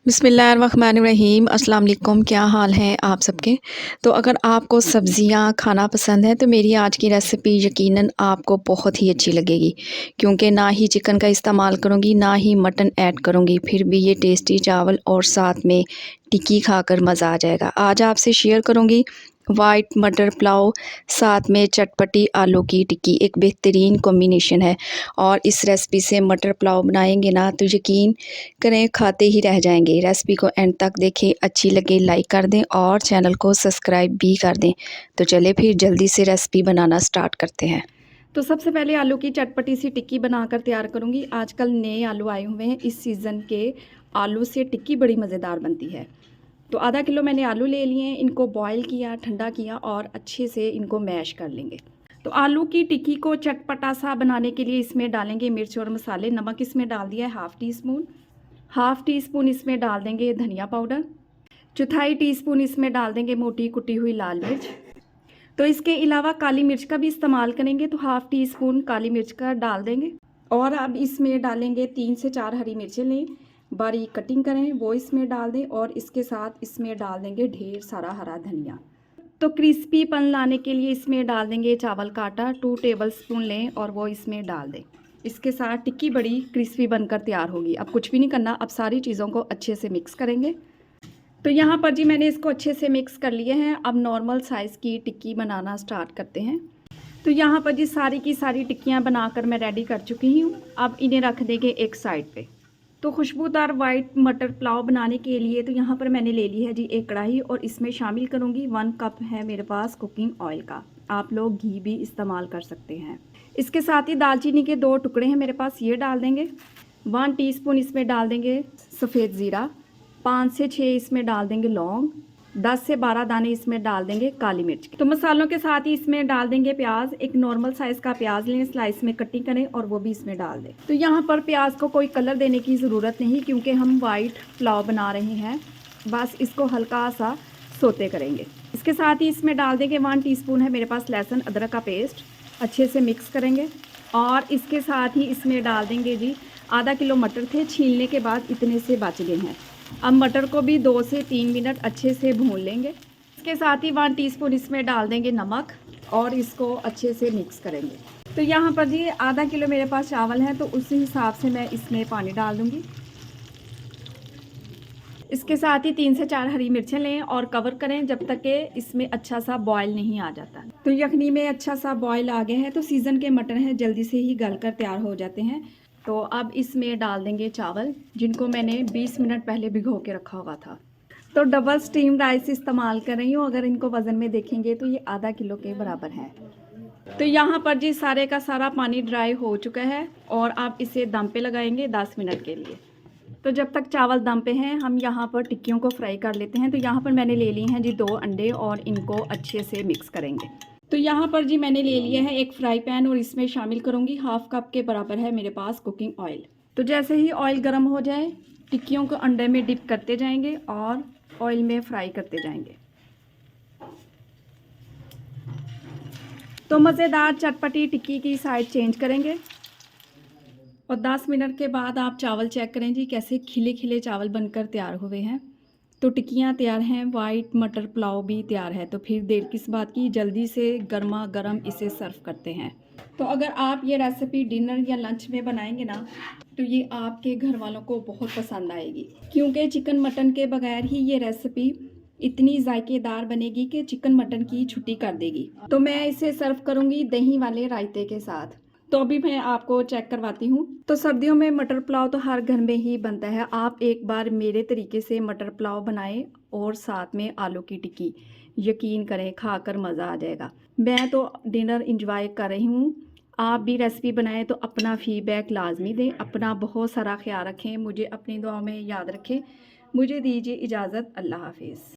बिस्मिल्लाहिर्रहमानिर्रहीम अस्सलाम वालेकुम। क्या हाल है आप सबके। तो अगर आपको सब्ज़ियाँ खाना पसंद है तो मेरी आज की रेसिपी यकीनन आपको बहुत ही अच्छी लगेगी, क्योंकि ना ही चिकन का इस्तेमाल करूँगी ना ही मटन ऐड करूँगी, फिर भी ये टेस्टी चावल और साथ में टिक्की खाकर मज़ा आ जाएगा। आज आपसे शेयर करूँगी वाइट मटर पुलाव साथ में चटपटी आलू की टिक्की, एक बेहतरीन कॉम्बिनेशन है। और इस रेसिपी से मटर पुलाव बनाएंगे ना तो यकीन करें खाते ही रह जाएंगे। रेसिपी को एंड तक देखें, अच्छी लगे लाइक कर दें और चैनल को सब्सक्राइब भी कर दें। तो चले फिर जल्दी से रेसिपी बनाना स्टार्ट करते हैं। तो सबसे पहले आलू की चटपटी सी टिक्की बनाकर तैयार करूँगी। आजकल नए आलू आए हुए हैं, इस सीज़न के आलू से टिक्की बड़ी मज़ेदार बनती है। तो आधा किलो मैंने आलू ले लिए हैं, इनको बॉईल किया, ठंडा किया और अच्छे से इनको मैश कर लेंगे। तो आलू की टिक्की को चटपटा सा बनाने के लिए इसमें डालेंगे मिर्च और मसाले। नमक इसमें डाल दिया है हाफ़ टी स्पून इसमें डाल देंगे धनिया पाउडर, चौथाई टीस्पून इसमें डाल देंगे मोटी कुटी हुई लाल मिर्च। तो इसके अलावा काली मिर्च का भी इस्तेमाल करेंगे तो हाफ़ टी स्पून काली मिर्च का डाल देंगे। और अब इसमें डालेंगे 3 से 4 हरी मिर्चें लें, बारीक कटिंग करें, वो इसमें डाल दें और इसके साथ इसमें डाल देंगे ढेर सारा हरा धनिया। तो क्रिस्पीपन लाने के लिए इसमें डाल देंगे चावल का आटा, 2 टेबलस्पून लें और वो इसमें डाल दें। इसके साथ टिक्की बड़ी क्रिस्पी बनकर तैयार होगी। अब कुछ भी नहीं करना, अब सारी चीज़ों को अच्छे से मिक्स करेंगे। तो यहाँ पर जी मैंने इसको अच्छे से मिक्स कर लिए हैं। अब नॉर्मल साइज़ की टिक्की बनाना स्टार्ट करते हैं। तो यहाँ पर जी सारी की सारी टिक्कियाँ बनाकर मैं रेडी कर चुकी हूँ। अब इन्हें रख देंगे एक साइड पे। तो खुशबूदार वाइट मटर पुलाव बनाने के लिए तो यहाँ पर मैंने ले ली है जी एक कढ़ाई और इसमें शामिल करूँगी 1 कप है मेरे पास कुकिंग ऑयल का। आप लोग घी भी इस्तेमाल कर सकते हैं। इसके साथ ही दालचीनी के 2 टुकड़े हैं मेरे पास, ये डाल देंगे। 1 टीस्पून इसमें डाल देंगे सफ़ेद ज़ीरा, 5 से 6 इसमें डाल देंगे लौंग, 10 से 12 दाने इसमें डाल देंगे काली मिर्च। तो मसालों के साथ ही इसमें डाल देंगे प्याज। एक नॉर्मल साइज़ का प्याज लें, स्लाइस में कटिंग करें और वो भी इसमें डाल दें। तो यहाँ पर प्याज को कोई कलर देने की ज़रूरत नहीं, क्योंकि हम वाइट पुलाव बना रहे हैं। बस इसको हल्का सा सोते करेंगे। इसके साथ ही इसमें डाल देंगे 1 टीस्पून है मेरे पास लहसुन अदरक का पेस्ट, अच्छे से मिक्स करेंगे। और इसके साथ ही इसमें डाल देंगे जी आधा किलो मटर थे, छीलने के बाद इतने से बच गए हैं। अब मटर को भी 2 से 3 मिनट अच्छे से भून लेंगे। इसके साथ ही 1 टीस्पून इसमें डाल देंगे नमक और इसको अच्छे से मिक्स करेंगे। तो यहाँ पर जी आधा किलो मेरे पास चावल है, तो उसी हिसाब से मैं इसमें पानी डाल दूँगी। इसके साथ ही 3 से 4 हरी मिर्चें लें और कवर करें जब तक कि इसमें अच्छा सा बॉयल नहीं आ जाता। तो यखनी में अच्छा सा बॉयल आ गया है, तो सीज़न के मटर हैं, जल्दी से ही गल कर तैयार हो जाते हैं। तो अब इसमें डाल देंगे चावल, जिनको मैंने 20 मिनट पहले भिगो के रखा हुआ था। तो डबल स्टीम राइस इस्तेमाल कर रही हूँ। अगर इनको वज़न में देखेंगे तो ये आधा किलो के बराबर है। तो यहाँ पर जी सारे का सारा पानी ड्राई हो चुका है और आप इसे दम पे लगाएंगे 10 मिनट के लिए। तो जब तक चावल दम पे हैं हम यहाँ पर टिक्कियों को फ्राई कर लेते हैं। तो यहाँ पर मैंने ले लिए हैं जी 2 अंडे और इनको अच्छे से मिक्स करेंगे। तो यहाँ पर जी मैंने ले लिया है एक फ्राई पैन और इसमें शामिल करूँगी हाफ़ कप के बराबर है मेरे पास कुकिंग ऑयल। तो जैसे ही ऑयल गर्म हो जाए टिक्कियों को अंडे में डिप करते जाएंगे और ऑयल में फ्राई करते जाएंगे। तो मज़ेदार चटपटी टिक्की की साइड चेंज करेंगे और 10 मिनट के बाद आप चावल चेक करें जी कैसे खिले खिले चावल बनकर तैयार हुए हैं। तो टिक्कियाँ तैयार हैं, वाइट मटर पुलाव भी तैयार है। तो फिर देर किस बात की, जल्दी से गर्मा गर्म इसे सर्व करते हैं। तो अगर आप ये रेसिपी डिनर या लंच में बनाएंगे ना तो ये आपके घर वालों को बहुत पसंद आएगी, क्योंकि चिकन मटन के बगैर ही ये रेसिपी इतनी जायकेदार बनेगी कि चिकन मटन की छुट्टी कर देगी। तो मैं इसे सर्व करूँगी दही वाले रायते के साथ। तो अभी मैं आपको चेक करवाती हूँ। तो सर्दियों में मटर पुलाव तो हर घर में ही बनता है। आप एक बार मेरे तरीके से मटर पुलाव बनाएं और साथ में आलू की टिक्की, यकीन करें खाकर मज़ा आ जाएगा। मैं तो डिनर इंजॉय कर रही हूँ। आप भी रेसिपी बनाएं तो अपना फीडबैक लाजमी दें। अपना बहुत सारा ख्याल रखें, मुझे अपनी दुआओं में याद रखें। मुझे दीजिए इजाज़त, अल्लाह हाफिज़।